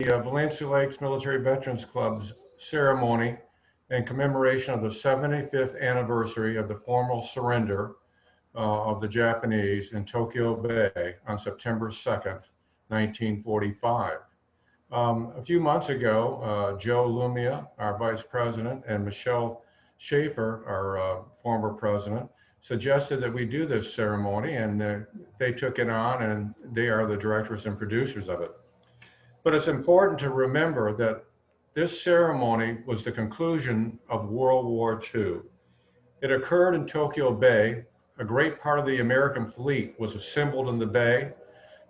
Valencia Lakes Military Veterans Club's ceremony in commemoration of the 75th anniversary of the formal surrender of the Japanese in Tokyo Bay on September 2nd, 1945. A few months ago, Joe Lumia, our vice president, and Michelle Schaefer, our former president, suggested that we do this ceremony, and they took it on, and they are the directors and producers of it. But it's important to remember that this ceremony was the conclusion of World War II. It occurred in Tokyo Bay. A great part of the American fleet was assembled in the bay,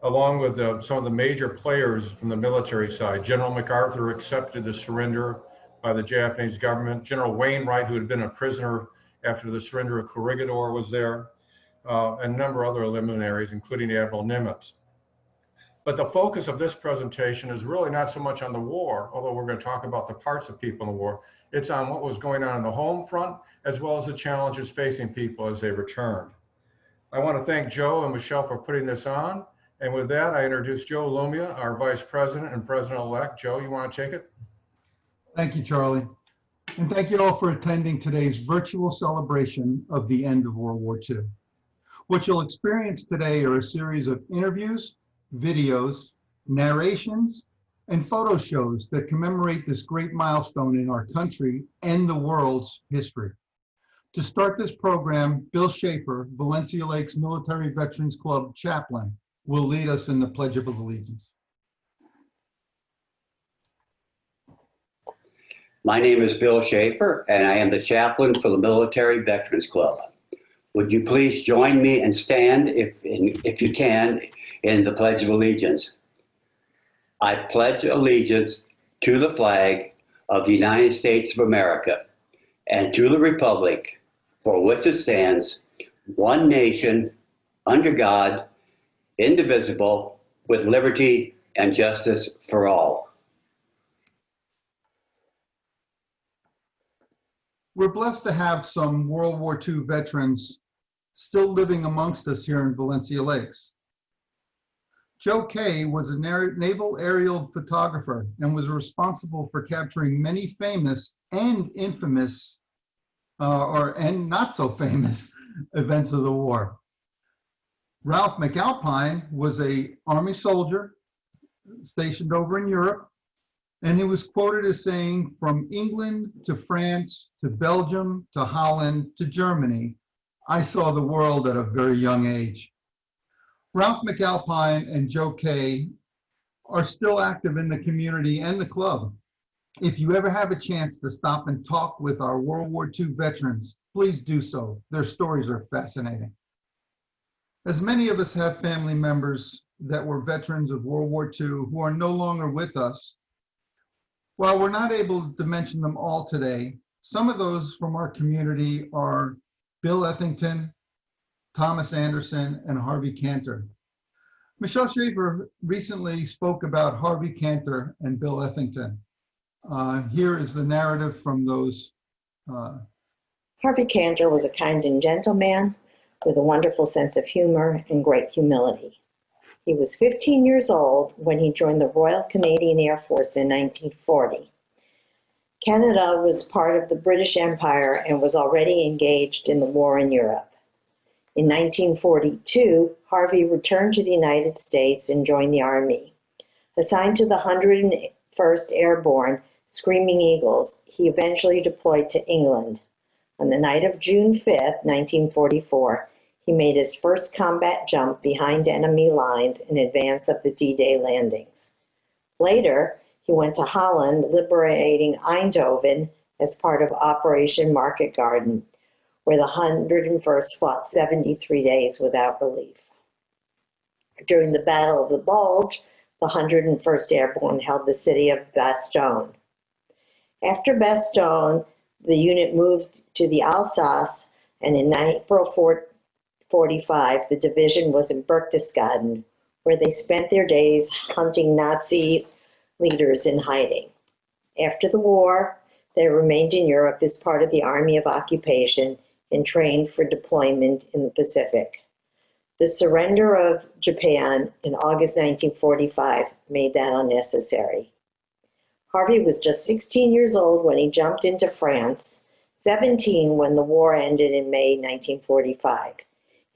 along with some of the major players from the military side. General MacArthur accepted the surrender by the Japanese government. General Wainwright, who had been a prisoner after the surrender of Corregidor, was there, and a number of other luminaries, including Admiral Nimitz. But the focus of this presentation is really not so much on the war, although we're going to talk about the parts of people in the war. It's on what was going on the home front, as well as the challenges facing people as they returned. I want to thank Joe and Michelle for putting this on. And with that, I introduce Joe Lumia, our Vice President and President-elect. Joe, you want to take it? Thank you, Charlie. And thank you all for attending today's virtual celebration of the end of World War II. What you'll experience today are a series of interviews, videos, narrations, and photo shows that commemorate this great milestone in our country and the world's history. To start this program, Bill Schaefer, Valencia Lakes Military Veterans Club chaplain, will lead us in the Pledge of Allegiance. My name is Bill Schaefer, and I am the chaplain for the Military Veterans Club. Would you please join me and stand, if you can, in the Pledge of Allegiance? I pledge allegiance to the flag of the United States of America and to the republic for which it stands, one nation, under God, indivisible, with liberty and justice for all. We're blessed to have some World War II veterans still living amongst us here in Valencia Lakes. Joe Kay was a naval aerial photographer and was responsible for capturing many famous and infamous and not so famous events of the war. Ralph McAlpine was an Army soldier stationed over in Europe, and he was quoted as saying, "From England to France to Belgium to Holland to Germany, I saw the world at a very young age." Ralph McAlpine and Joe Kay are still active in the community and the club. If you ever have a chance to stop and talk with our World War II veterans, please do so. Their stories are fascinating. As many of us have family members that were veterans of World War II who are no longer with us, while we're not able to mention them all today, some of those from our community are Bill Ethington, Thomas Anderson, and Harvey Cantor. Michelle Schaefer recently spoke about Harvey Cantor and Bill Ethington. Here is the narrative from those. Harvey Cantor was a kind and gentle man with a wonderful sense of humor and great humility. He was 15 years old when he joined the Royal Canadian Air Force in 1940. Canada was part of the British Empire and was already engaged in the war in Europe. In 1942, Harvey returned to the United States and joined the Army. Assigned to the 101st Airborne Screaming Eagles, he eventually deployed to England. On the night of June 5th, 1944, he made his first combat jump behind enemy lines in advance of the D-Day landings. Later, he went to Holland, liberating Eindhoven as part of Operation Market Garden, where the 101st fought 73 days without relief. During the Battle of the Bulge, the 101st Airborne held the city of Bastogne. After Bastogne, the unit moved to the Alsace, and in April 1945, the division was in Berchtesgaden, where they spent their days hunting Nazi leaders in hiding. After the war, they remained in Europe as part of the Army of Occupation and trained for deployment in the Pacific. The surrender of Japan in August 1945 made that unnecessary. Harvey was just 16 years old when he jumped into France, 17 when the war ended in May 1945.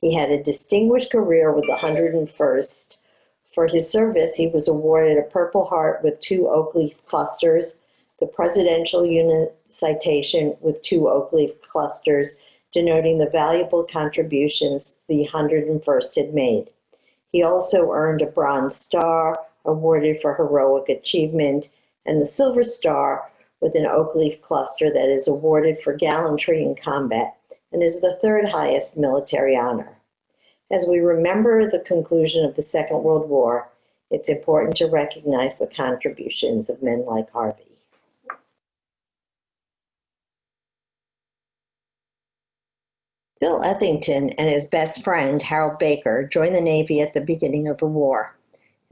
He had a distinguished career with the 101st. For his service, he was awarded a Purple Heart with 2 oak leaf clusters, the Presidential Unit Citation with 2 oak leaf clusters, denoting the valuable contributions the 101st had made. He also earned a Bronze Star, awarded for heroic achievement, and the Silver Star with an oak leaf cluster that is awarded for gallantry in combat and is the 3rd highest military honor. As we remember the conclusion of the Second World War, it's important to recognize the contributions of men like Harvey. Bill Ethington and his best friend, Harold Baker, joined the Navy at the beginning of the war.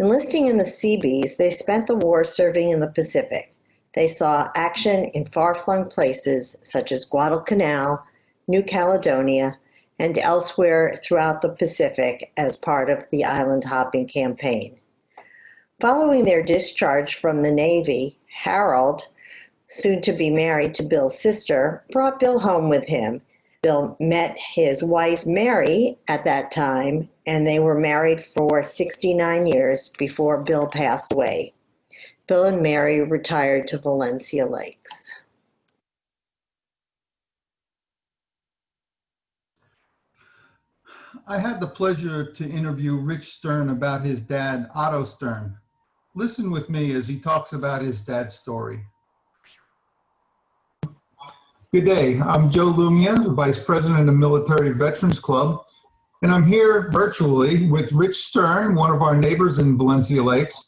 Enlisting in the Seabees, they spent the war serving in the Pacific. They saw action in far-flung places such as Guadalcanal, New Caledonia, and elsewhere throughout the Pacific as part of the island hopping campaign. Following their discharge from the Navy, Harold, soon to be married to Bill's sister, brought Bill home with him. Bill met his wife, Mary, at that time, and they were married for 69 years before Bill passed away. Bill and Mary retired to Valencia Lakes. I had the pleasure to interview Rich Stern about his dad, Otto Stern. Listen with me as he talks about his dad's story. Good day, I'm Joe Lumia, the Vice President of the Military Veterans Club, and I'm here virtually with Rich Stern, one of our neighbors in Valencia Lakes.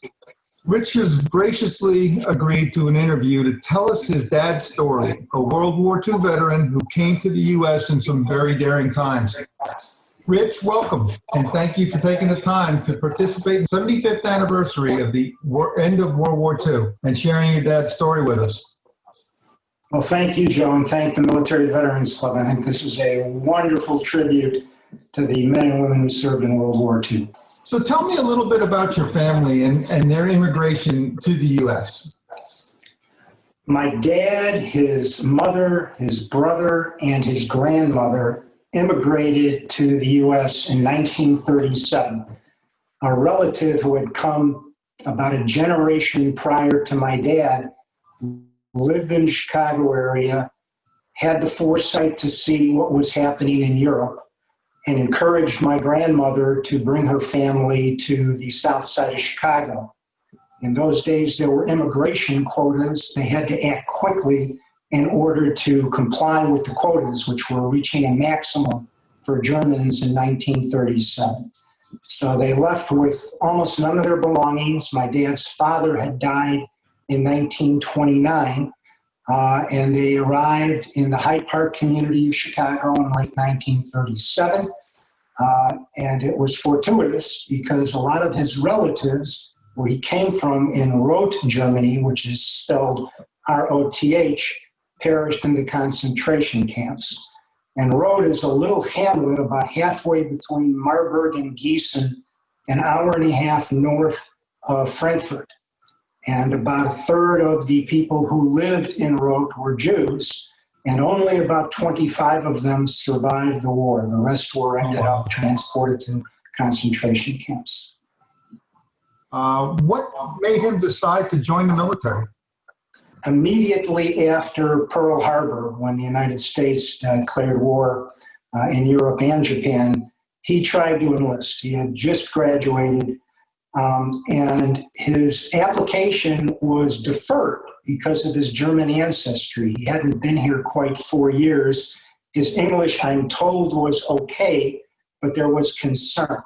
Rich has graciously agreed to an interview to tell us his dad's story, a World War II veteran who came to the U.S. in some very daring times. Rich, welcome, and thank you for taking the time to participate in the 75th anniversary of the end of World War II and sharing your dad's story with us. Well, thank you, Joe, and thank the Military Veterans Club. I think this is a wonderful tribute to the men and women who served in World War II. So tell me a little bit about your family and their immigration to the U.S. My dad, his mother, his brother, and his grandmother immigrated to the U.S. in 1937. A relative who had come about a generation prior to my dad lived in the Chicago area, had the foresight to see what was happening in Europe, and encouraged my grandmother to bring her family to the south side of Chicago. In those days, there were immigration quotas. They had to act quickly in order to comply with the quotas, which were reaching a maximum for Germans in 1937. So they left with almost none of their belongings. My dad's father had died in 1929, and they arrived in the Hyde Park community of Chicago in late 1937. And it was fortuitous because a lot of his relatives, where he came from in Roth, Germany, which is spelled R-O-T-H, perished in the concentration camps. And Roth is a little hamlet about halfway between Marburg and Gießen, an hour and a half north of Frankfurt. And about a third of the people who lived in Roth were Jews, and only about 25 of them survived the war. The rest were ended up transported to concentration camps. What made him decide to join the military? Immediately after Pearl Harbor, when the United States declared war in Europe and Japan, he tried to enlist. He had just graduated, and his application was deferred because of his German ancestry. He hadn't been here quite 4 years. His English, I'm told, was okay, but there was concern.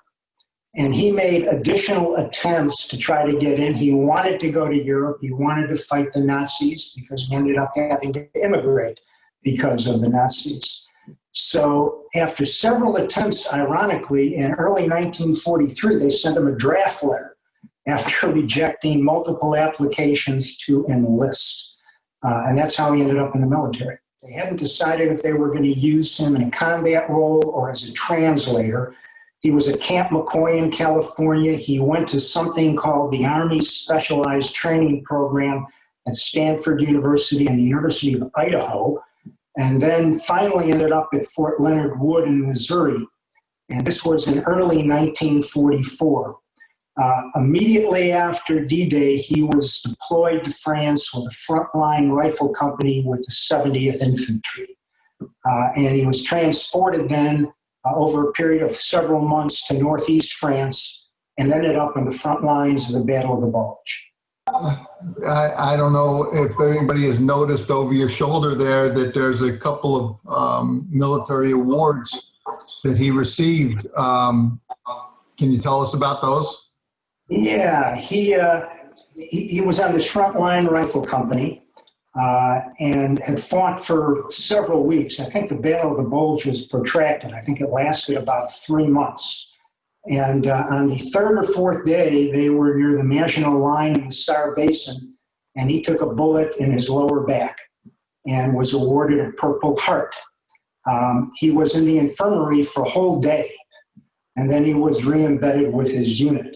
And he made additional attempts to try to get in. He wanted to go to Europe. He wanted to fight the Nazis because he ended up having to immigrate because of the Nazis. So after several attempts, ironically, in early 1943, they sent him a draft letter after rejecting multiple applications to enlist. And that's how he ended up in the military. They hadn't decided if they were going to use him in a combat role or as a translator. He was at Camp McCoy in California. He went to something called the Army Specialized Training Program at Stanford University and the University of Idaho, and then finally ended up at Fort Leonard Wood in Missouri. And this was in early 1944. Immediately after D-Day, he was deployed to France with a frontline rifle company with the 70th Infantry. And he was transported then over a period of several months to northeast France and ended up on the front lines of the Battle of the Bulge. I don't know if anybody has noticed over your shoulder there that there's a couple of military awards that he received. Can you tell us about those? Yeah, he was on this frontline rifle company and had fought for several weeks. I think the Battle of the Bulge was protracted. I think it lasted about 3 months. And on the third or fourth day, they were near the Maginot Line in the Sarre Basin, and he took a bullet in his lower back and was awarded a Purple Heart. He was in the infirmary for a whole day, and then he was re-embedded with his unit.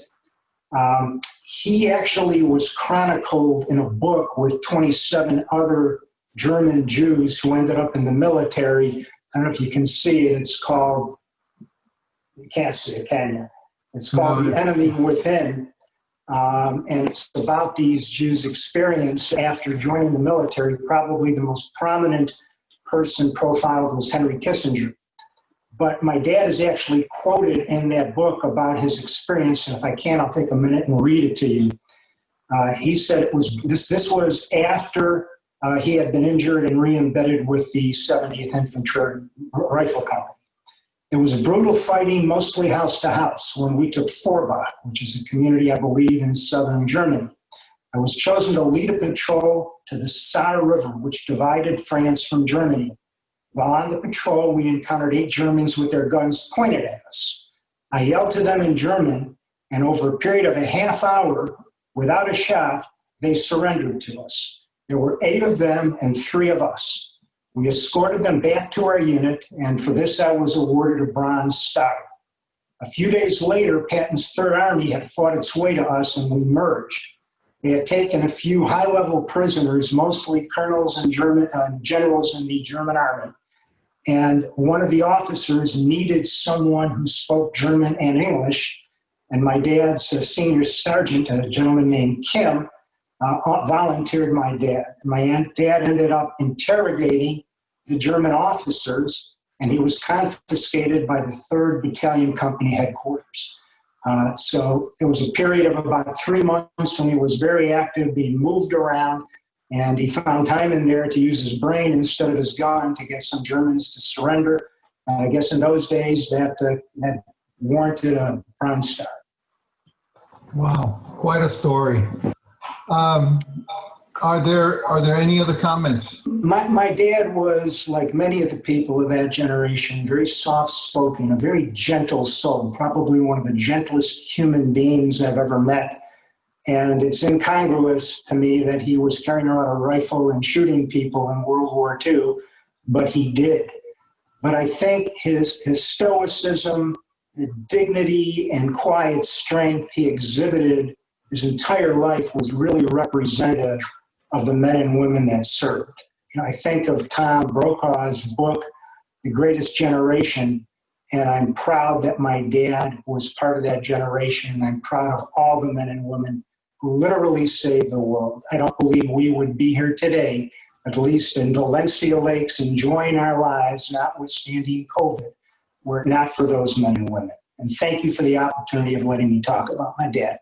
He actually was chronicled in a book with 27 other German Jews who ended up in the military. I don't know if you can see it. It's called, you can't see it, can you? It's called The Enemy Within. And it's about these Jews' experience after joining the military. Probably the most prominent person profiled was Henry Kissinger. But my dad is actually quoted in that book about his experience. And if I can, I'll take a minute and read it to you. He said it was this was after he had been injured and re-embedded with the 70th Infantry Rifle Company. It was brutal fighting, mostly house to house, when we took Forbach, which is a community, I believe, in southern Germany. I was chosen to lead a patrol to the Saar River, which divided France from Germany. While on the patrol, we encountered 8 Germans with their guns pointed at us. I yelled to them in German, and over a period of a half hour, without a shot, they surrendered to us. There were 8 of them and 3 of us. We escorted them back to our unit, and for this I was awarded a Bronze Star. A few days later, Patton's Third Army had fought its way to us, and we merged. They had taken a few high-level prisoners, mostly colonels and generals in the German army. And one of the officers needed someone who spoke German and English, and my dad's senior sergeant, a gentleman named Kim, volunteered my dad. My dad ended up interrogating the German officers, and he was confiscated by the 3rd Battalion Company headquarters. So it was a period of about 3 months when he was very active, being moved around, and he found time in there to use his brain instead of his gun to get some Germans to surrender. I guess in those days that warranted a Bronze Star. Wow, quite a story. Are there any other comments? My dad was, like many of the people of that generation, very soft-spoken, a very gentle soul, probably one of the gentlest human beings I've ever met. And it's incongruous to me that he was carrying around a rifle and shooting people in World War II, but he did. But I think his stoicism, the dignity and quiet strength he exhibited his entire life was really representative of the men and women that served. You know, I think of Tom Brokaw's book, The Greatest Generation, and I'm proud that my dad was part of that generation, and I'm proud of all the men and women who literally saved the world. I don't believe we would be here today, at least in Valencia Lakes, enjoying our lives, notwithstanding COVID, were it not for those men and women. And thank you for the opportunity of letting me talk about my dad.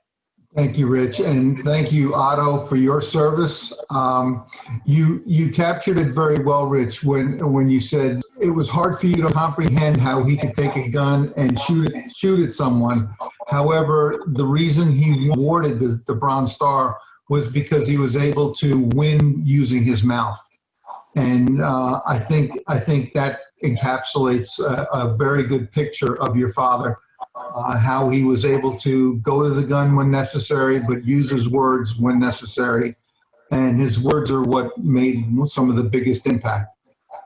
Thank you, Rich, and thank you, Otto, for your service. You captured it very well, Rich, when you said it was hard for you to comprehend how he could take a gun and shoot at someone. However, the reason he awarded the Bronze Star was because he was able to win using his mouth, and I think that encapsulates a very good picture of your father. How he was able to go to the gun when necessary, but use his words when necessary. And his words are what made some of the biggest impact.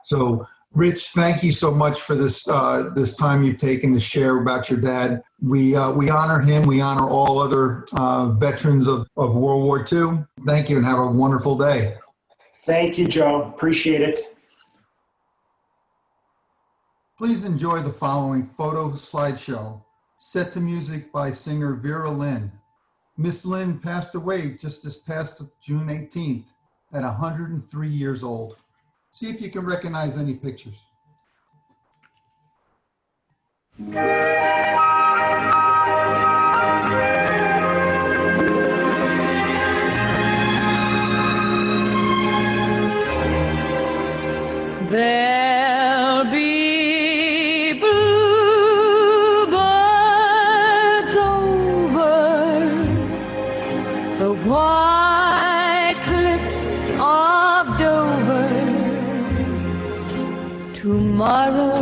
So Rich, thank you so much for this this time you've taken to share about your dad. We honor him. We honor all other veterans of World War II. Thank you and have a wonderful day. Thank you, Joe. Appreciate it. Please enjoy the following photo slideshow, set to music by singer Vera Lynn. Miss Lynn passed away just this past June 18th at 103 years old. See if you can recognize any pictures. There'll be bluebirds over the white cliffs of Dover tomorrow.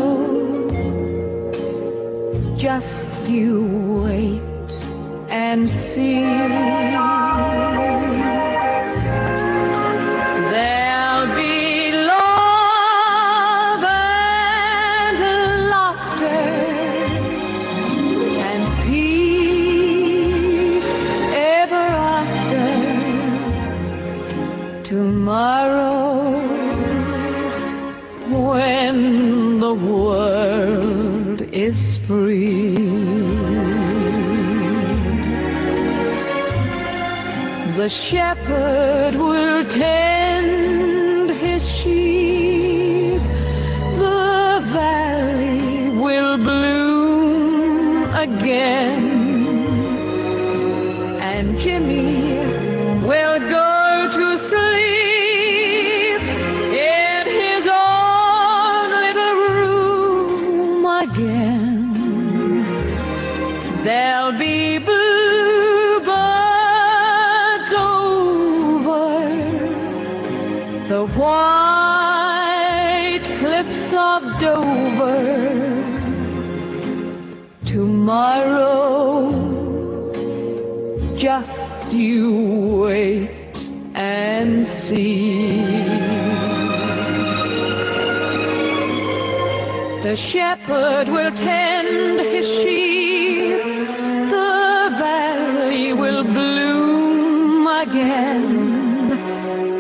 Just you wait and see. There'll be love and laughter and peace ever after tomorrow, when the world is free. The shepherd will tend his sheep, the valley will bloom again, and Jimmy will go to sleep in his own little room again. There'll be bluebirds over the white cliffs of Dover tomorrow. Just you wait and see. The shepherd will tend his sheep, the valley will bloom again,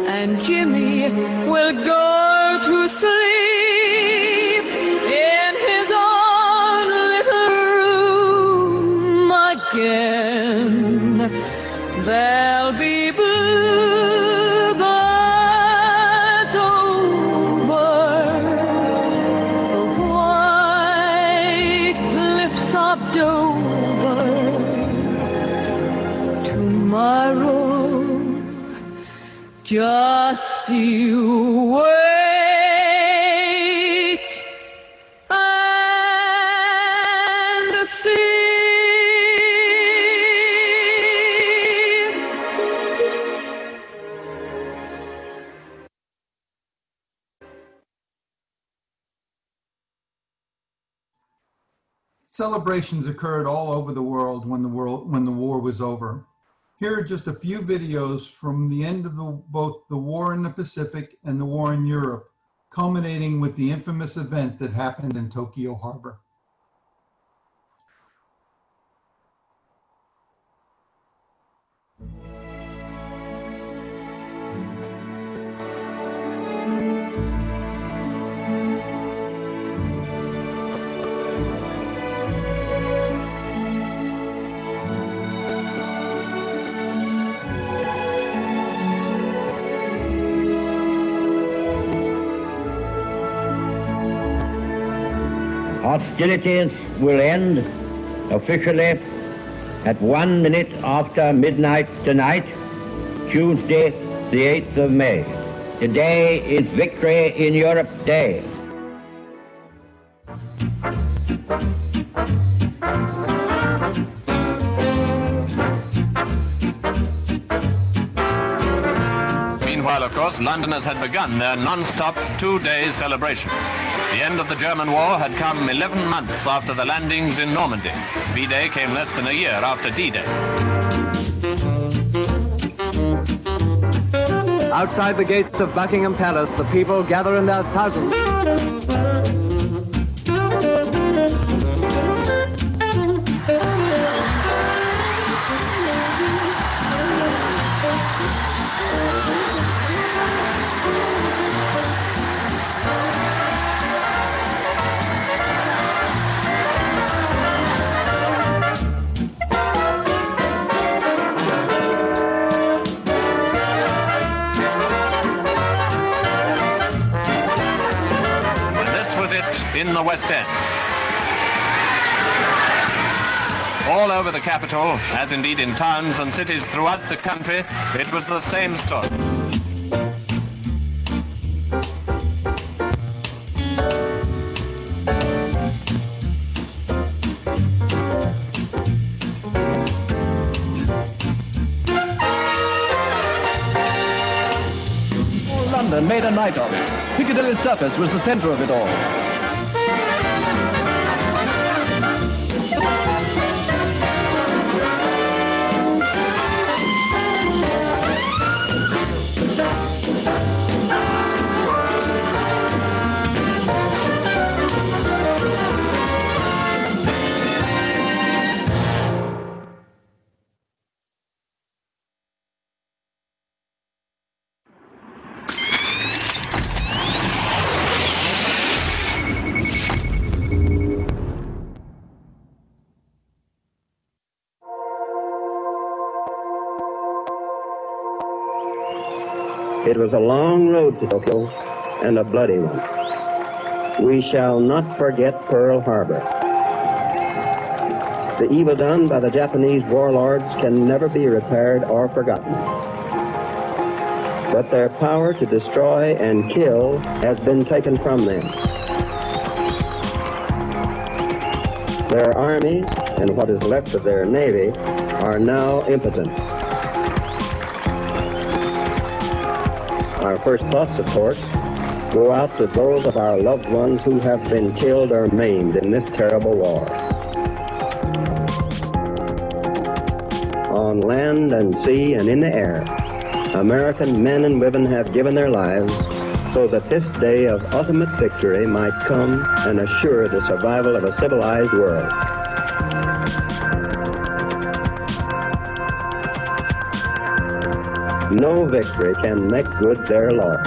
and Jimmy will go to sleep in his own little room again. There'll be bluebirds over the white cliffs of Dover tomorrow. Just you wait and see. Celebrations occurred all over the world when the war was over. Here are just a few videos from the end of both the war in the Pacific and the war in Europe, culminating with the infamous event that happened in Tokyo Harbor. Hostilities will end officially at 1 minute after midnight tonight, Tuesday, the 8th of May. Today is Victory in Europe Day. Meanwhile, of course, Londoners had begun their non-stop two-day celebration. The end of the German war had come 11 months after the landings in Normandy. V-Day came less than a year after D-Day. Outside the gates of Buckingham Palace, the people gather in their thousands. In the West End. All over the capital, as indeed in towns and cities throughout the country, it was the same story. London made a night of it. Piccadilly Circus was the center of it all. It was a long road to Tokyo and a bloody one. We shall not forget Pearl Harbor. The evil done by the Japanese warlords can never be repaired or forgotten. But their power to destroy and kill has been taken from them. Their armies and what is left of their navy are now impotent. Our first thoughts, of course, go out to those of our loved ones who have been killed or maimed in this terrible war. On land and sea and in the air, American men and women have given their lives so that this day of ultimate victory might come and assure the survival of a civilized world. No victory can make good their loss.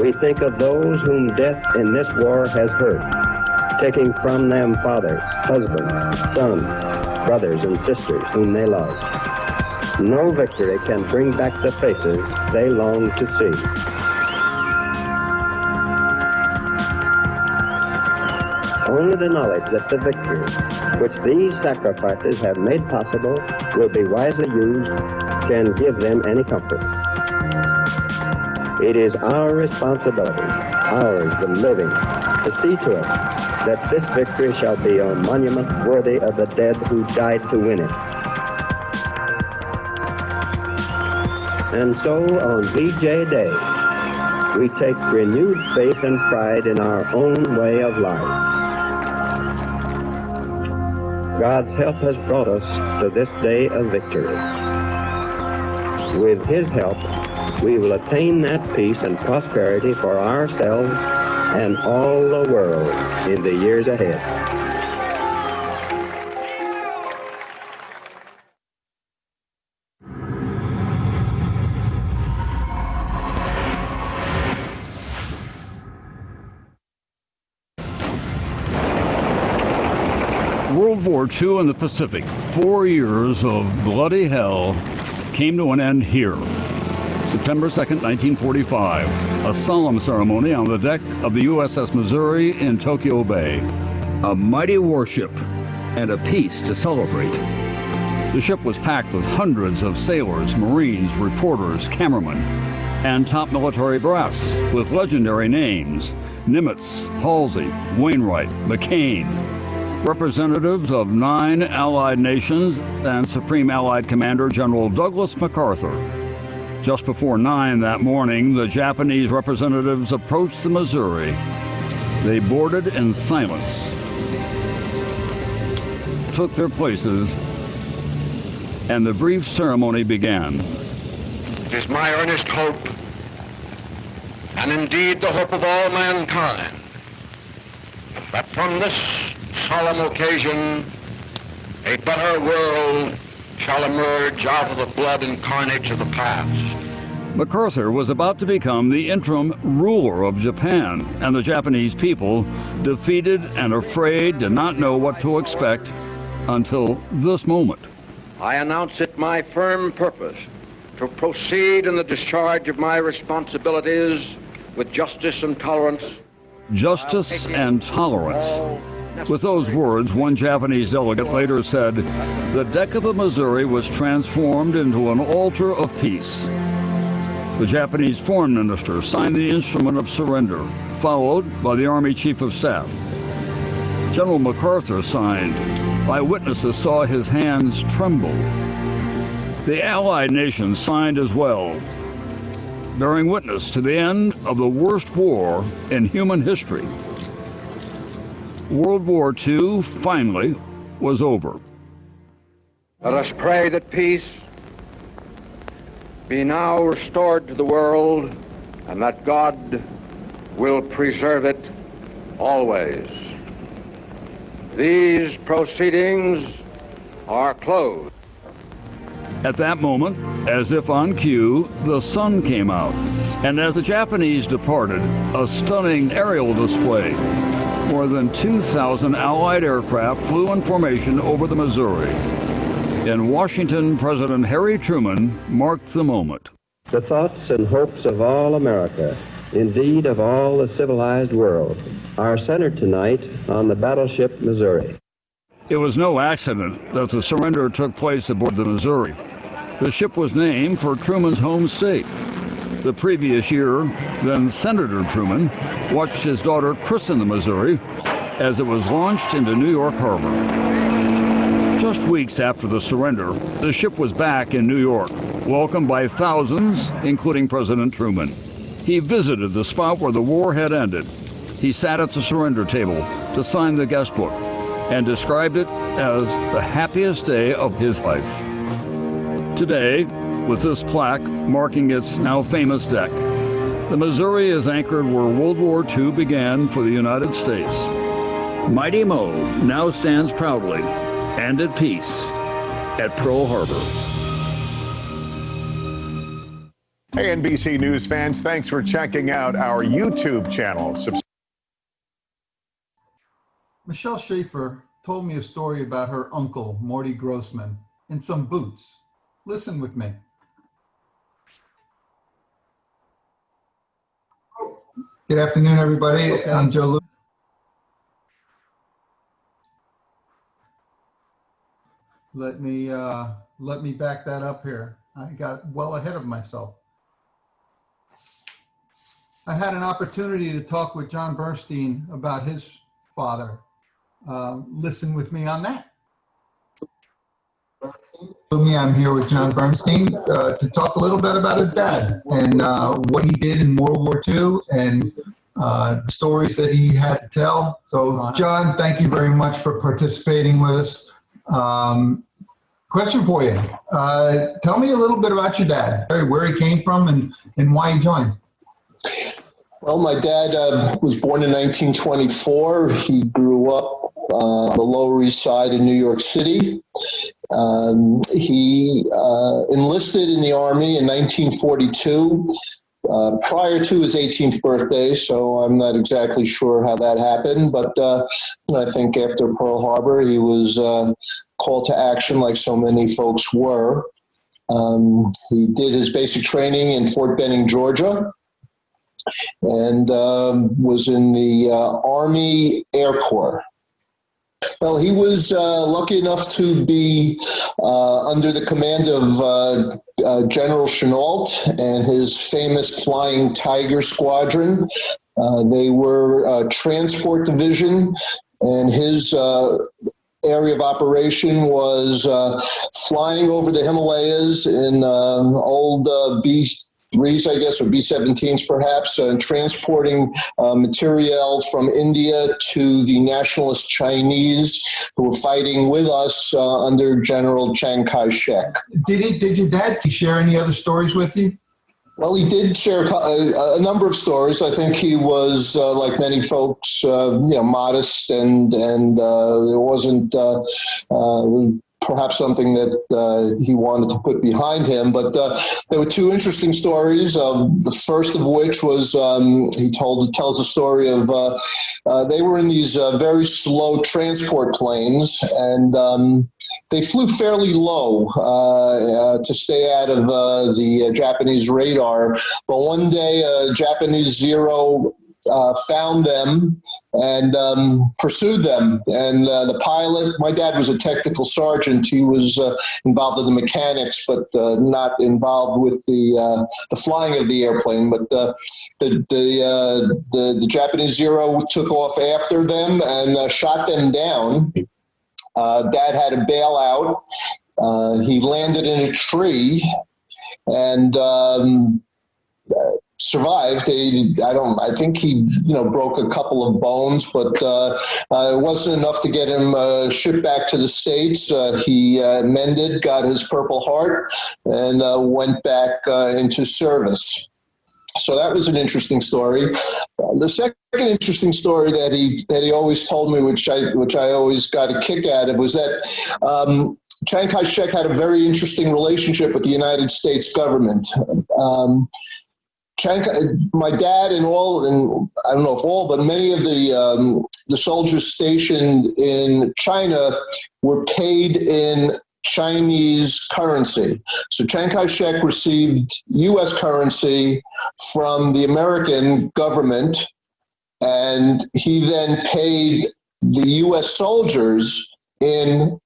We think of those whom death in this war has hurt, taking from them fathers, husbands, sons, brothers, and sisters whom they love. No victory can bring back the faces they long to see. Only the knowledge that the victory, which these sacrifices have made possible, will be wisely used, can give them any comfort. It is our responsibility, ours the living, to see to it that this victory shall be a monument worthy of the dead who died to win it. And so on VJ Day, we take renewed faith and pride in our own way of life. God's help has brought us to this day of victory. With His help, we will attain that peace and prosperity for ourselves and all the world in the years ahead. World War II in the Pacific, 4 years of bloody hell, came to an end here. September 2nd, 1945, a solemn ceremony on the deck of the USS Missouri in Tokyo Bay. A mighty warship and a peace to celebrate. The ship was packed with hundreds of sailors, Marines, reporters, cameramen, and top military brass with legendary names: Nimitz, Halsey, Wainwright, McCain. Representatives of 9 Allied nations and Supreme Allied Commander General Douglas MacArthur. Just before 9 that morning, the Japanese representatives approached the Missouri. They boarded in silence, took their places, and the brief ceremony began. It is my earnest hope, and indeed the hope of all mankind, that from this solemn occasion a better world shall emerge out of the blood and carnage of the past. MacArthur was about to become the interim ruler of Japan, and the Japanese people, defeated and afraid, did not know what to expect until this moment. I announce it my firm purpose to proceed in the discharge of my responsibilities with justice and tolerance. Justice and tolerance. With those words, one Japanese delegate later said, the deck of the Missouri was transformed into an altar of peace. The Japanese foreign minister signed the instrument of surrender, followed by the Army Chief of Staff. General MacArthur signed. Eyewitnesses saw his hands tremble. The Allied nations signed as well, bearing witness to the end of the worst war in human history. World War II finally was over. Let us pray that peace be now restored to the world, and that God will preserve it always. These proceedings are closed. At that moment, as if on cue, the sun came out, and as the Japanese departed, a stunning aerial display. More than 2,000 Allied aircraft flew in formation over the Missouri. In Washington, President Harry Truman marked the moment. The thoughts and hopes of all America, indeed of all the civilized world, are centered tonight on the battleship Missouri. It was no accident that the surrender took place aboard the Missouri. The ship was named for Truman's home state. The previous year, then Senator Truman watched his daughter christen the Missouri as it was launched into New York Harbor. Just weeks after the surrender, the ship was back in New York, welcomed by thousands, including President Truman. He visited the spot where the war had ended. He sat at the surrender table to sign the guest book and described it as the happiest day of his life. Today, with this plaque marking its now famous deck, the Missouri is anchored where World War II began for the United States. Mighty Mo now stands proudly and at peace at Pearl Harbor. Hey, NBC News fans, thanks for checking out our YouTube channel. Michelle Schaefer told me a story about her uncle, Morty Grossman, in some boots. Listen with me. Good afternoon, everybody. Okay. I'm Joe Lewis. Let me back that up here. I got well ahead of myself. I had an opportunity to talk with John Bernstein about his father. Listen with me on that. I'm here with John Bernstein to talk a little bit about his dad and what he did in World War II and stories that he had to tell. So, John, thank you very much for participating with us. Question for you. Tell me a little bit about your dad, where he came from and why he joined. Well, my dad was born in 1924. He grew up on the Lower East Side in New York City. He enlisted in the Army in 1942 prior to his 18th birthday, so I'm not exactly sure how that happened. But I think after Pearl Harbor, he was called to action like so many folks were. He did his basic training in Fort Benning, Georgia, and was in the Army Air Corps. Well, he was lucky enough to be under the command of General Chenault and his famous Flying Tiger Squadron. They were a transport division, and his area of operation was flying over the Himalayas in old B-3s, I guess, or B-17s perhaps, transporting material from India to the nationalist Chinese who were fighting with us under General Chiang Kai-shek. Did your dad share any other stories with you? Well, he did share a number of stories. I think he was, like many folks, modest, and there wasn't perhaps something that he wanted to put behind him. But there were two interesting stories. The first of which was he tells a story of they were in these very slow transport planes, and they flew fairly low to stay out of the Japanese radar. But one day, a Japanese Zero found them and pursued them. And the pilot, my dad was a technical sergeant. He was involved in the mechanics, but not involved with the flying of the airplane. But the Japanese Zero took off after them and shot them down. Dad had to bail out. He landed in a tree and survived. I think he, broke a couple of bones, but it wasn't enough to get him shipped back to the States. He mended, got his Purple Heart, and went back into service. So that was an interesting story. The second interesting story that he always told me, which I always got a kick out of, was that Chiang Kai-shek had a very interesting relationship with the United States government. My dad and I don't know if all, but many of the soldiers stationed in China were paid in Chinese currency. So Chiang Kai-shek received U.S. currency from the American government, and he then paid the U.S. soldiers in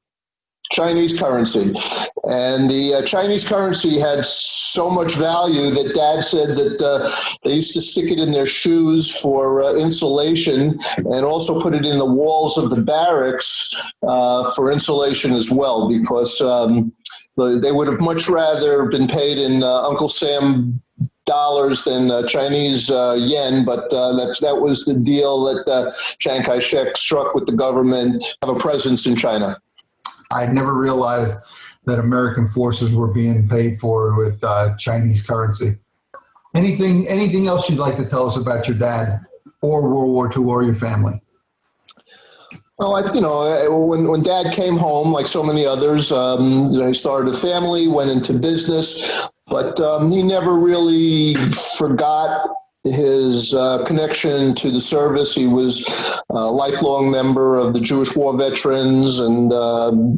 Chinese currency. And the Chinese currency had so much value that Dad said that they used to stick it in their shoes for insulation, and also put it in the walls of the barracks for insulation as well, because they would have much rather been paid in Uncle Sam dollars than Chinese yen, but that was the deal that Chiang Kai-shek struck with the government, have a presence in China. I never realized that American forces were being paid for with Chinese currency. Anything else you'd like to tell us about your dad or World War II or your family? Well, when Dad came home, like so many others, he started a family, went into business, but he never really forgot his connection to the service. He was a lifelong member of the Jewish War Veterans, and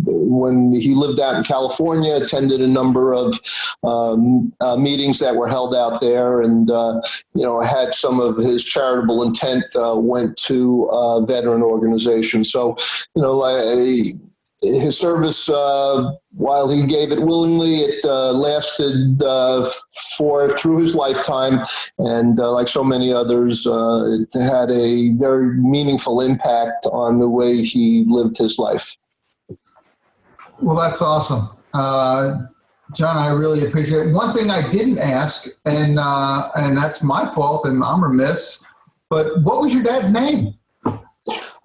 when he lived out in California, attended a number of meetings that were held out there, and had some of his charitable intent went to veteran organizations. So, his service, while he gave it willingly, it lasted through his lifetime, and like so many others, it had a very meaningful impact on the way he lived his life. Well, that's awesome. John, I really appreciate it. One thing I didn't ask, and that's my fault, and I'm remiss, but what was your dad's name?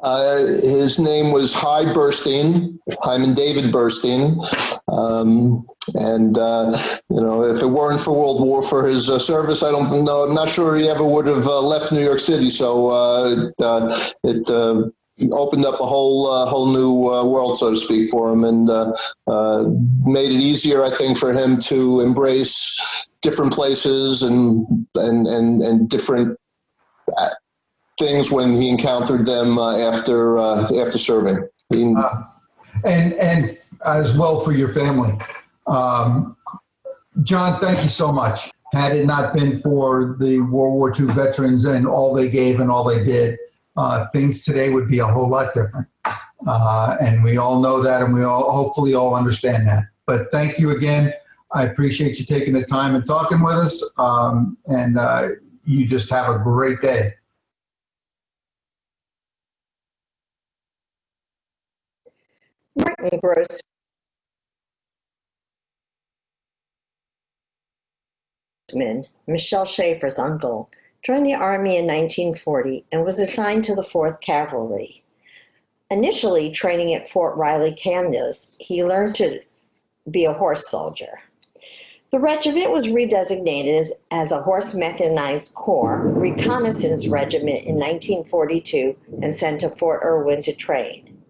His name was Hyman David Burstein. If it weren't for World War, for his service, I don't know. I'm not sure he ever would have left New York City. So it opened up a whole new world, so to speak, for him, and made it easier, I think, for him to embrace different places and different things when he encountered them after serving. And as well for your family. John, thank you so much. Had it not been for the World War II veterans and all they gave and all they did, things today would be a whole lot different. And we all know that, and we all hopefully all understand that. But thank you again. I appreciate you taking the time and talking with us. And you just have a great day. Martin Grossman, Michelle Schaefer's uncle, joined the Army in 1940 and was assigned to the 4th Cavalry. Initially training at Fort Riley, Kansas, he learned to be a horse soldier. The regiment was redesignated as a horse mechanized corps reconnaissance regiment in 1942 and sent to Fort Irwin to train.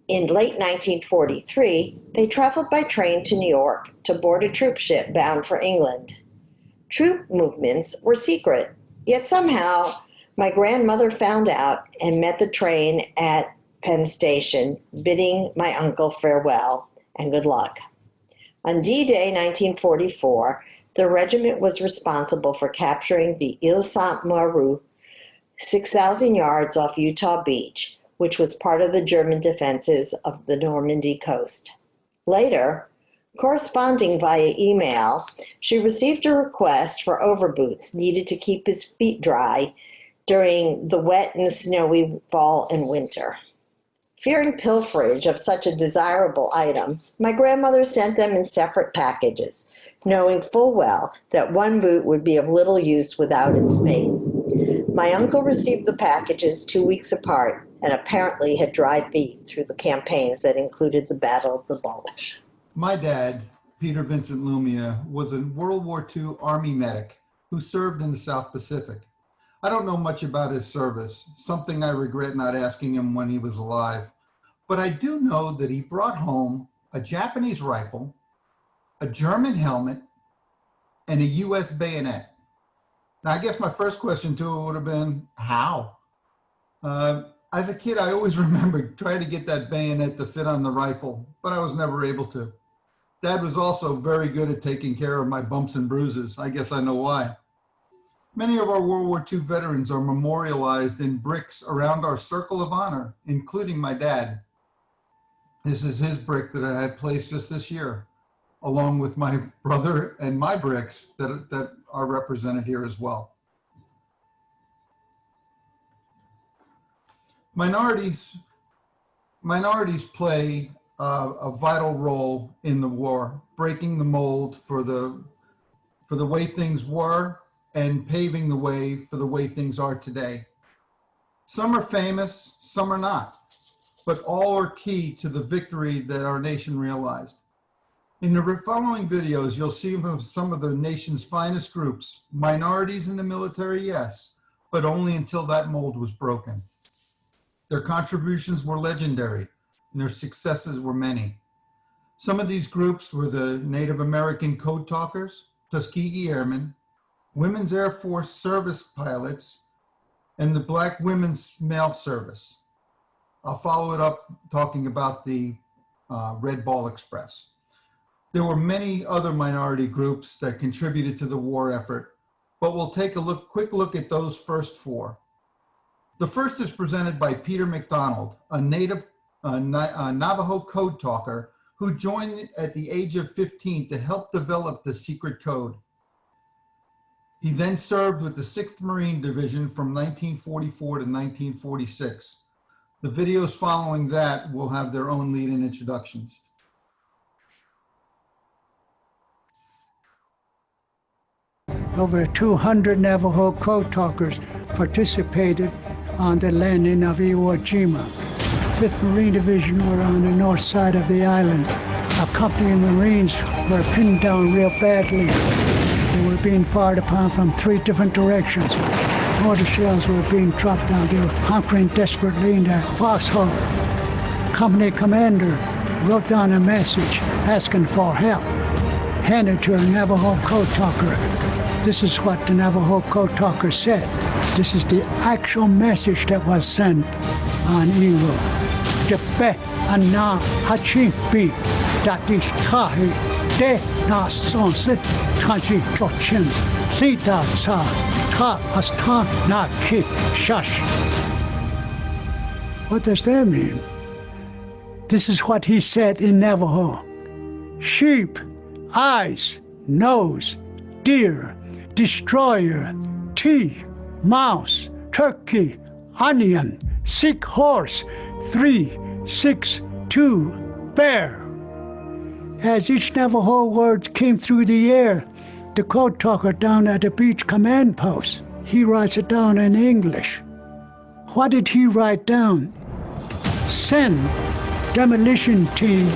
In late 1943, they traveled by train to New York to board a troop ship bound for England. Troop movements were secret, yet somehow my grandmother found out and met the train at Penn Station, bidding my uncle farewell and good luck. On D-Day 1944, the regiment was responsible for capturing the Ile Sainte-Marie, 6,000 yards off Utah Beach, which was part of the German defenses of the Normandy coast. Later, corresponding via email, she received a request for overboots needed to keep his feet dry during the wet and snowy fall and winter. Fearing pilferage of such a desirable item, my grandmother sent them in separate packages, knowing full well that one boot would be of little use without its mate. My uncle received the packages 2 weeks apart and apparently had dry feet through the campaigns that included the Battle of the Bulge. My dad, Peter Vincent Lumia, was a World War II Army medic who served in the South Pacific. I don't know much about his service, something I regret not asking him when he was alive. But I do know that he brought home a Japanese rifle, a German helmet, and a US bayonet. Now, I guess my first question to him would have been, how? As a kid, I always remembered trying to get that bayonet to fit on the rifle, but I was never able to. Dad was also very good at taking care of my bumps and bruises. I guess I know why. Many of our World War II veterans are memorialized in bricks around our Circle of Honor, including my dad. This is his brick that I had placed just this year, along with my brother and my bricks that are represented here as well. Minorities play a vital role in the war, breaking the mold for the way things were and paving the way for the way things are today. Some are famous, some are not, but all are key to the victory that our nation realized. In the following videos, you'll see some of the nation's finest groups, minorities in the military, yes, but only until that mold was broken. Their contributions were legendary, and their successes were many. Some of these groups were the Native American Code Talkers, Tuskegee Airmen, Women's Air Force Service Pilots, and the Black Women's Mail Service. I'll follow it up talking about the Red Ball Express. There were many other minority groups that contributed to the war effort, but we'll take a quick look at those first four. The first is presented by Peter McDonald, a native Navajo code talker who joined at the age of 15 to help develop the secret code. He then served with the 6th Marine Division from 1944 to 1946. The videos following that will have their own lead-in introductions. Over 200 Navajo code talkers participated on the landing of Iwo Jima. 5th Marine Division were on the north side of the island. A company of Marines were pinned down real badly. They were being fired upon from 3 different directions. Mortar shells were being dropped down. They were hunkering desperately in their foxhole. Company commander wrote down a message asking for help, handed to a Navajo code talker. This is what the Navajo code talker said. This is the actual message that was sent on Iwo. Tepe ana hachipi datish kahi de na sonse taji chochin sita sa ta asta na ki shash. What does that mean? This is what he said in Navajo. Sheep, eyes, nose, deer, destroyer, tea, mouse, turkey, onion, sick horse, 3, 6, 2, bear. As each Navajo word came through the air, the code talker down at the beach command post, he writes it down in English. What did he write down? Send demolition team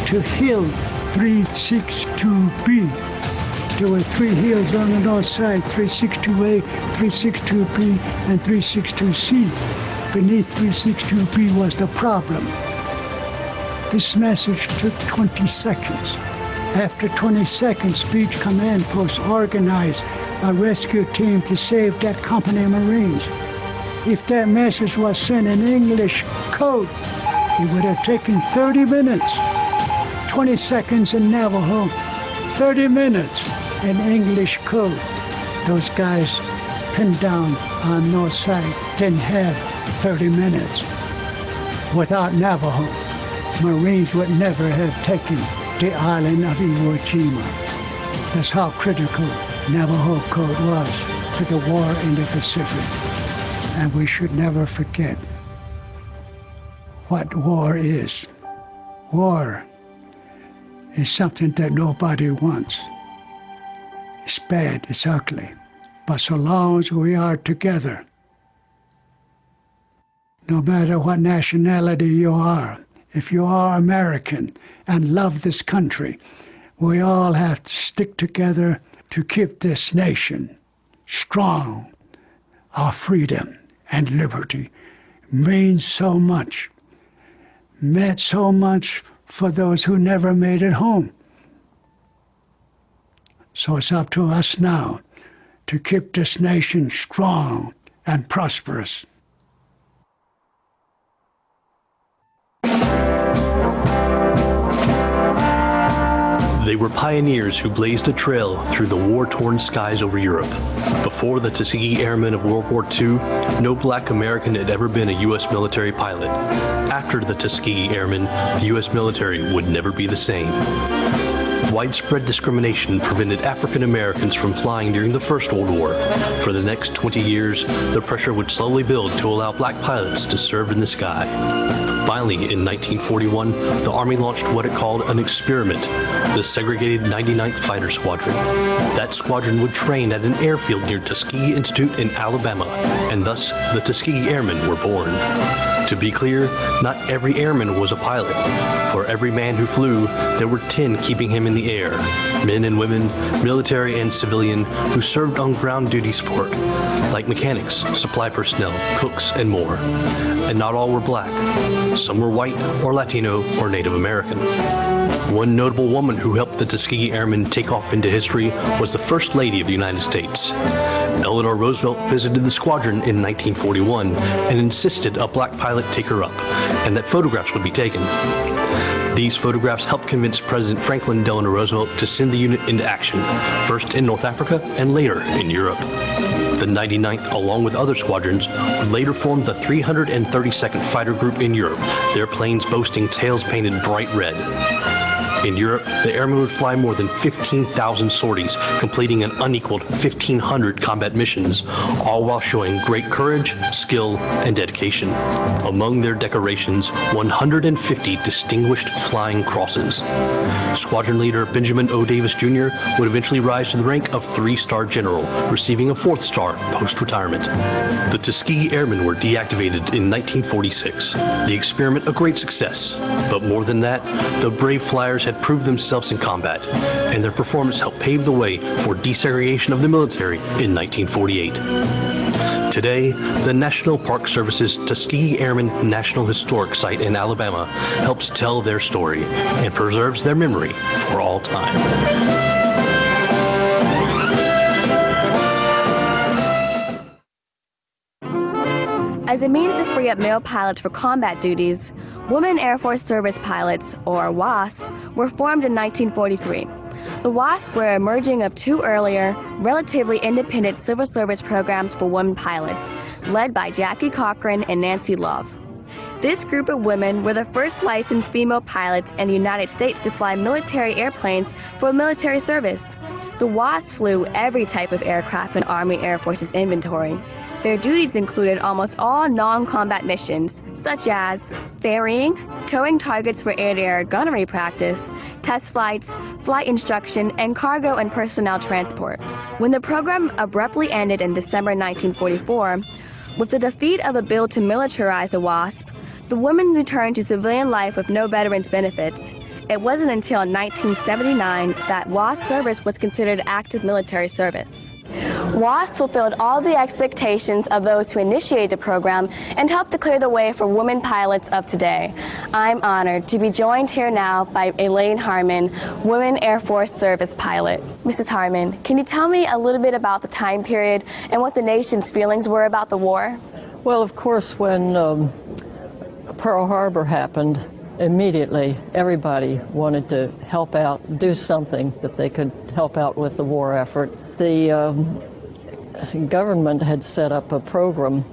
to Hill 362B. There were 3 hills on the north side, 362A, 362B, and 362C. Beneath 362B was the problem. This message took 20 seconds. After 20 seconds, each command post organized a rescue team to save that company of Marines. If that message was sent in English code, it would have taken 30 minutes. 20 seconds in Navajo, 30 minutes in English code. Those guys pinned down on north side didn't have 30 minutes. Without Navajo, Marines would never have taken the island of Iwo Jima. That's how critical Navajo code was to the war in the Pacific. And we should never forget what war is. War is something that nobody wants. It's bad, it's ugly. But so long as we are together, no matter what nationality you are, if you are American and love this country, we all have to stick together to keep this nation strong. Our freedom and liberty means so much, meant so much for those who never made it home. So it's up to us now to keep this nation strong and prosperous. They were pioneers who blazed a trail through the war-torn skies over Europe. Before the Tuskegee Airmen of World War II, no black American had ever been a U.S. military pilot. After the Tuskegee Airmen, the U.S. military would never be the same. Widespread discrimination prevented African Americans from flying during the First World War. For the next 20 years, the pressure would slowly build to allow black pilots to serve in the sky. Finally, in 1941, the Army launched what it called an experiment, the segregated 99th Fighter Squadron. That squadron would train at an airfield near Tuskegee Institute in Alabama, and thus the Tuskegee Airmen were born. To be clear, not every airman was a pilot. For every man who flew, there were 10 keeping him in the air, men and women, military and civilian, who served on ground duty support, like mechanics, supply personnel, cooks, and more. And not all were black. Some were white or Latino or Native American. One notable woman who helped the Tuskegee Airmen take off into history was the First Lady of the United States. Eleanor Roosevelt visited the squadron in 1941 and insisted a black pilot take her up, and that photographs would be taken. These photographs helped convince President Franklin Delano Roosevelt to send the unit into action, first in North Africa and later in Europe. The 99th, along with other squadrons, would later form the 332nd Fighter Group in Europe, their planes boasting tails painted bright red. In Europe, the airmen would fly more than 15,000 sorties, completing an unequaled 1,500 combat missions, all while showing great courage, skill, and dedication. Among their decorations, 150 distinguished flying crosses. Squadron leader Benjamin O. Davis Jr. would eventually rise to the rank of 3-star general, receiving a 4th star post-retirement. The Tuskegee Airmen were deactivated in 1946. The experiment a great success, but more than that, the brave flyers had proved themselves in combat, and their performance helped pave the way for desegregation of the military in 1948. Today, the National Park Service's Tuskegee Airmen National Historic Site in Alabama helps tell their story and preserves their memory for all time. As a means to free up male pilots for combat duties, Women Air Force Service Pilots, or WASP, were formed in 1943. The WASP were a merging of 2 earlier, relatively independent civil service programs for women pilots, led by Jackie Cochran and Nancy Love. This group of women were the first licensed female pilots in the United States to fly military airplanes for military service. The WASP flew every type of aircraft in Army Air Force's inventory. Their duties included almost all non-combat missions, such as ferrying, towing targets for air-to-air gunnery practice, test flights, flight instruction, and cargo and personnel transport. When the program abruptly ended in December 1944, with the defeat of a bill to militarize the WASP, the women returned to civilian life with no veterans benefits. it wasn't until 1979 that WASP service was considered active military service. WASP fulfilled all the expectations of those who initiated the program and helped to clear the way for women pilots of today. I'm honored to be joined here now by Elaine Harmon, Women Air Force Service pilot. Mrs. Harmon, can you tell me a little bit about the time period and what the nation's feelings were about the war? Well, of course, when Pearl Harbor happened, immediately everybody wanted to help out, do something that they could help out with the war effort. The government had set up a program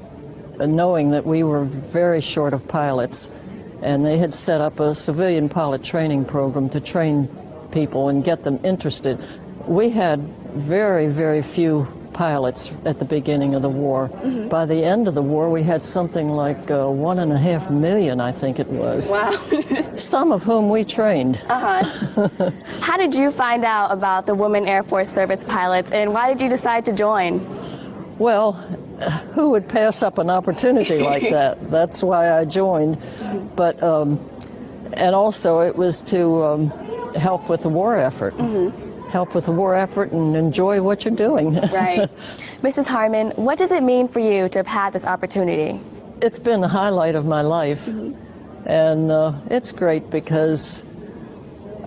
knowing that we were very short of pilots, and they had set up a civilian pilot training program to train people and get them interested. We had very, very few pilots at the beginning of the war. Mm-hmm. By the end of the war, we had something like 1.5 million, I think it was. Wow. Some of whom we trained. Uh-huh. How did you find out about the Women Air Force Service pilots, and why did you decide to join? Well, who would pass up an opportunity like that? That's why I joined. But, and also it was to help with the war effort. Mm-hmm. Help with the war effort and enjoy what you're doing. Right. Mrs. Harmon, what does it mean for you to have had this opportunity? It's been the highlight of my life. Mm-hmm. And it's great because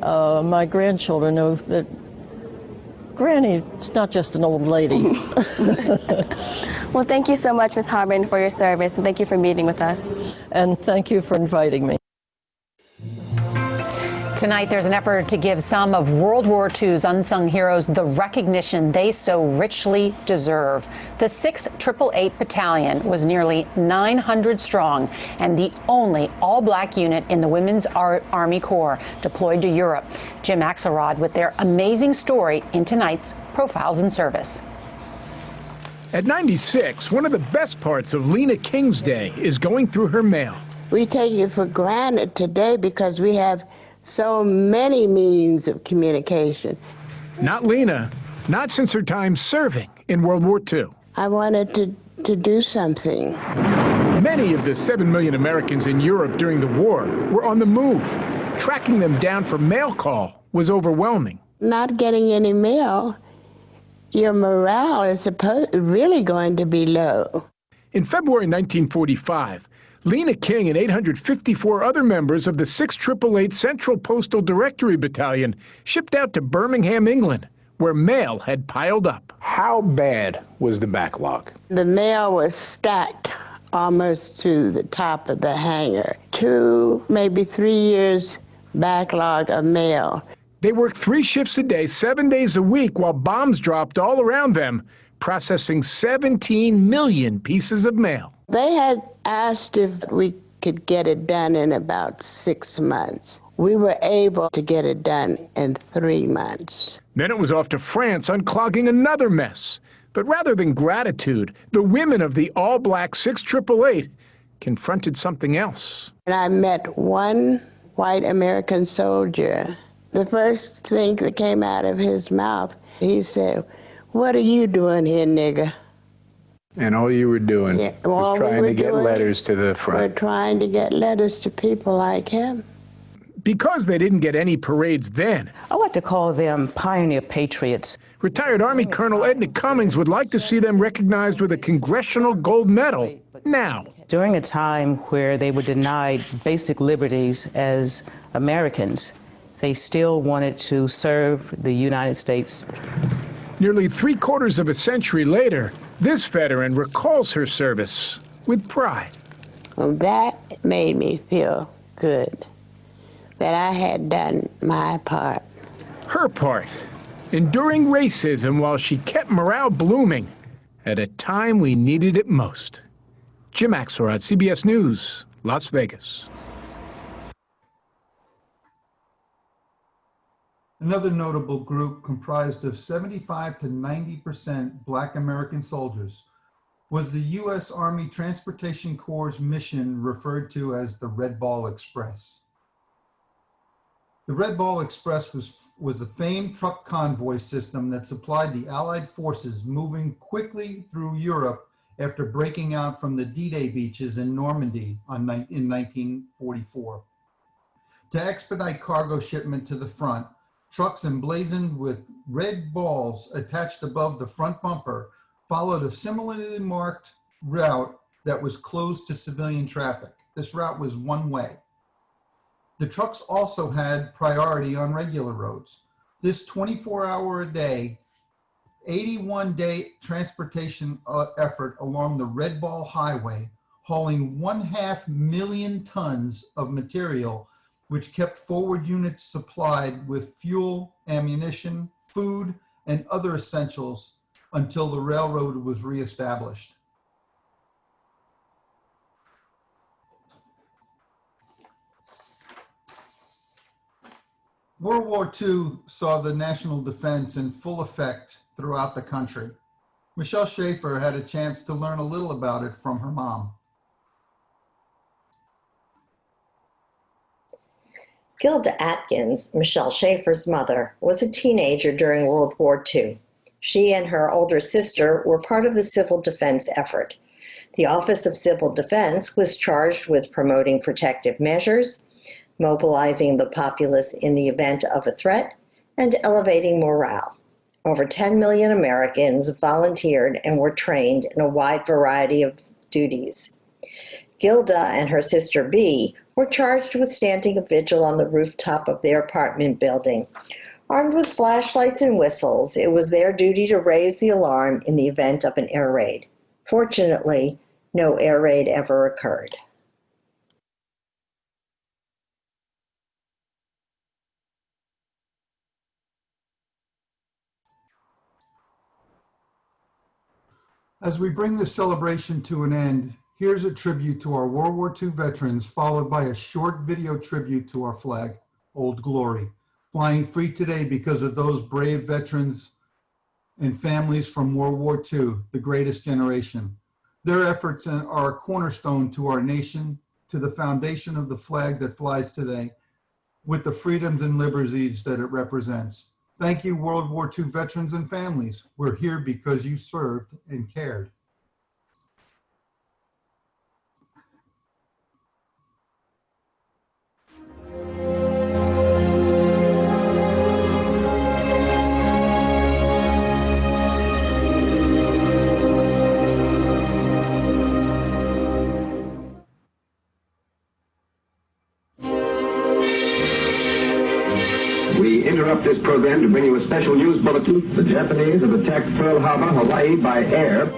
my grandchildren know that Granny's not just an old lady. Well, thank you so much, Ms. Harmon, for your service, and thank you for meeting with us. And thank you for inviting me. Tonight, there's an effort to give some of World War II's unsung heroes the recognition they so richly deserve. The 6888 Battalion was nearly 900 strong and the only all-black unit in the Women's Army Corps deployed to Europe. Jim Axelrod with their amazing story in tonight's Profiles in Service. At 96, one of the best parts of Lena King's day is going through her mail. We take it for granted today because we have so many means of communication. Not Lena, not since her time serving in World War II. I wanted to do something. Many of the 7 million Americans in Europe during the war were on the move. Tracking them down for mail call was overwhelming. Not getting any mail, your morale is really going to be low. In February 1945, Lena King and 854 other members of the 6888 Central Postal Directory Battalion shipped out to Birmingham, England, where mail had piled up. How bad was the backlog? The mail was stacked almost to the top of the hangar. 2, maybe 3 years backlog of mail. They worked 3 shifts a day, 7 days a week, while bombs dropped all around them, processing 17 million pieces of mail. They had asked if we could get it done in about 6 months. We were able to get it done in 3 months. Then it was off to France, unclogging another mess. But rather than gratitude, the women of the all-black 6888 confronted something else. And I met one white American soldier. The first thing that came out of his mouth, he said, "What are you doing here, nigger?" And all you were doing was trying to get letters to the front. We're trying to get letters to people like him. Because they didn't get any parades then, I like to call them pioneer patriots. Retired Army Colonel Edna Cummings would like to see them recognized with a Congressional Gold Medal now. During a time where they were denied basic liberties as Americans, they still wanted to serve the United States. Nearly 3/4 of a century later, this veteran recalls her service with pride. Well, that made me feel good, that I had done my part. Her part, enduring racism while she kept morale blooming at a time we needed it most. Jim Axelrod, CBS News, Las Vegas. Another notable group comprised of 75 to 90% Black American soldiers was the U.S. Army Transportation Corps' mission referred to as the Red Ball Express. The Red Ball Express was a famed truck convoy system that supplied the Allied forces moving quickly through Europe after breaking out from the D-Day beaches in Normandy in 1944. To expedite cargo shipment to the front, trucks emblazoned with red balls attached above the front bumper followed a similarly marked route that was closed to civilian traffic. This route was one way. The trucks also had priority on regular roads. This 24-hour-a-day, 81-day transportation effort along the Red Ball Highway, hauling 1/2 million tons of material, which kept forward units supplied with fuel, ammunition, food, and other essentials until the railroad was reestablished. World War II saw the national defense in full effect throughout the country. Michelle Schaefer had a chance to learn a little about it from her mom. Gilda Atkins, Michelle Schaefer's mother, was a teenager during World War II. She and her older sister were part of the civil defense effort. The Office of Civil Defense was charged with promoting protective measures, mobilizing the populace in the event of a threat, and elevating morale. Over 10 million Americans volunteered and were trained in a wide variety of duties. Gilda and her sister Bee were charged with standing a vigil on the rooftop of their apartment building. Armed with flashlights and whistles, it was their duty to raise the alarm in the event of an air raid. Fortunately, no air raid ever occurred. As we bring this celebration to an end, here's a tribute to our World War II veterans, followed by a short video tribute to our flag, Old Glory, flying free today because of those brave veterans and families from World War II, the greatest generation. Their efforts are a cornerstone to our nation, to the foundation of the flag that flies today, with the freedoms and liberties that it represents. Thank you, World War II veterans and families. We're here because you served and cared. We interrupt this program to bring you a special news bulletin. The Japanese have attacked Pearl Harbor, Hawaii by air.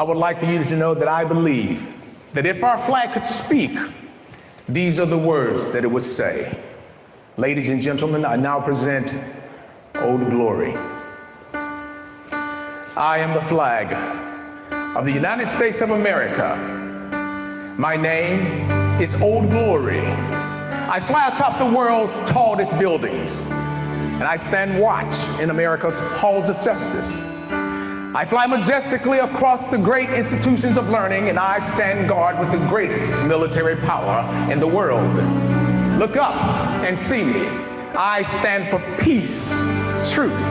I would like for you to know that I believe that if our flag could speak, these are the words that it would say. Ladies and gentlemen, I now present Old Glory. I am the flag of the United States of America. My name is Old Glory. I fly atop the world's tallest buildings, and I stand watch in America's halls of justice. I fly majestically across the great institutions of learning, and I stand guard with the greatest military power in the world. Look up and see me. I stand for peace, truth,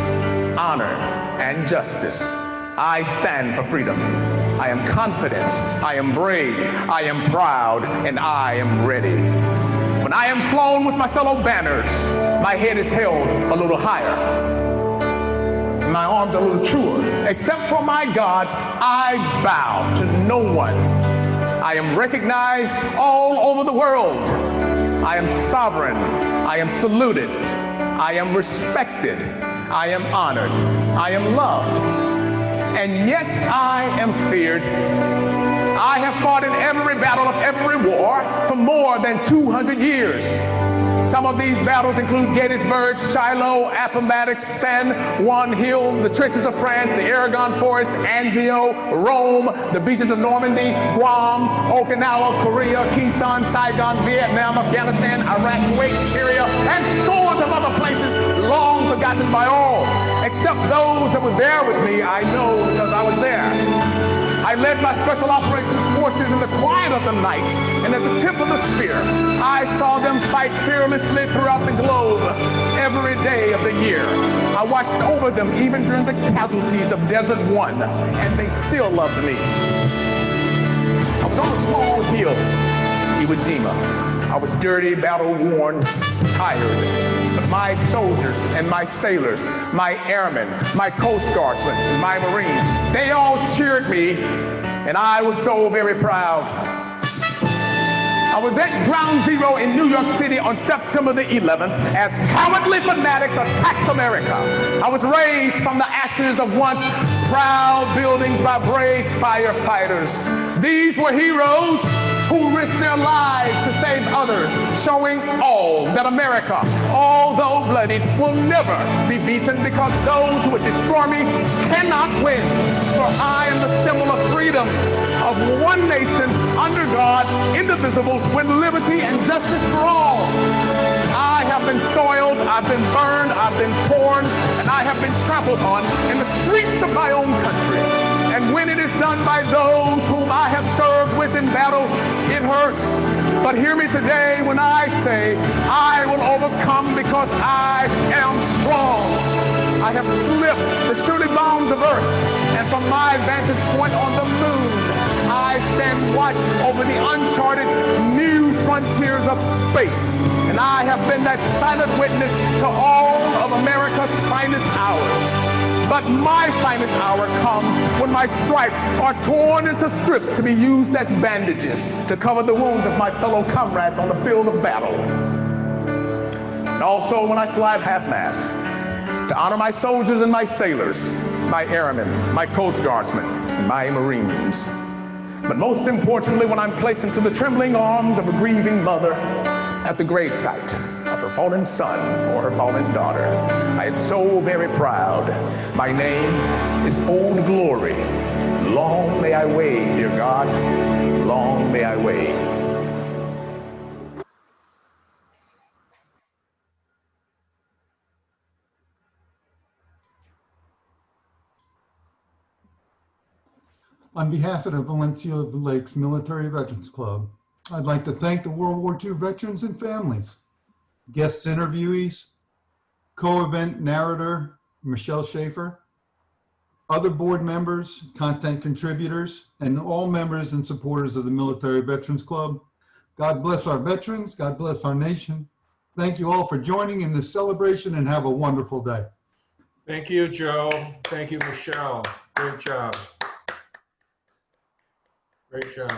honor, and justice. I stand for freedom. I am confident, I am brave, I am proud, and I am ready. When I am flown with my fellow banners, my head is held a little higher, my arms a little truer. Except for my God, I bow to no one. I am recognized all over the world. I am sovereign. I am saluted. I am respected. I am honored. I am loved. And yet I am feared. I have fought in every battle of every war for more than 200 years. Some of these battles include Gettysburg, Shiloh, Appomattox, San Juan Hill, the trenches of France, the Aragon Forest, Anzio, Rome, the beaches of Normandy, Guam, Okinawa, Korea, Quezon, Saigon, Vietnam, Afghanistan, Iraq, Kuwait, Syria, and scores of other places long forgotten by all, except those that were there with me. I know because I was there. I led my special operations forces in the quiet of the night, and at the tip of the spear, I saw them fight fearlessly throughout the globe every day of the year. I watched over them even during the casualties of Desert One, and they still loved me. I was on a small hill, Iwo Jima. I was dirty, battle-worn, tired. But my soldiers and my sailors, my airmen, my Coast Guardsmen, my Marines, they all cheered me, and I was so very proud. I was at Ground Zero in New York City on September the 11th as cowardly fanatics attacked America. I was raised from the ashes of once proud buildings by brave firefighters. These were heroes who risked their lives to save others, showing all that America, although bloodied, will never be beaten, because those who would destroy me cannot win. For I am the symbol of freedom, of one nation under God, indivisible, with liberty and justice for all. I have been soiled, I've been burned, I've been torn, and I have been trampled on in the streets of my own country. And when it is done by those whom I have served with in battle, it hurts. But hear me today when I say, I will overcome because I am strong. I have slipped the surely bounds of earth, and from my vantage point on the moon, I stand watch over the uncharted new frontiers of space. And I have been that silent witness to all of America's finest hours. But my finest hour comes when my stripes are torn into strips to be used as bandages to cover the wounds of my fellow comrades on the field of battle. And also when I fly at half-mast to honor my soldiers and my sailors, my airmen, my Coast Guardsmen, and my Marines. But most importantly, when I'm placed into the trembling arms of a grieving mother at the gravesite of her fallen son or her fallen daughter, I am so very proud. My name is Old Glory. Long may I wave, dear God, long may I wave. On behalf of the Valencia Lakes Military Veterans Club, I'd like to thank the World War II veterans and families, guest interviewees, co-event narrator Michelle Schaefer, other board members, content contributors, and all members and supporters of the Military Veterans Club. God bless our veterans. God bless our nation. Thank you all for joining in this celebration, and have a wonderful day. Thank you, Joe. Thank you, Michelle. Great job. Great job.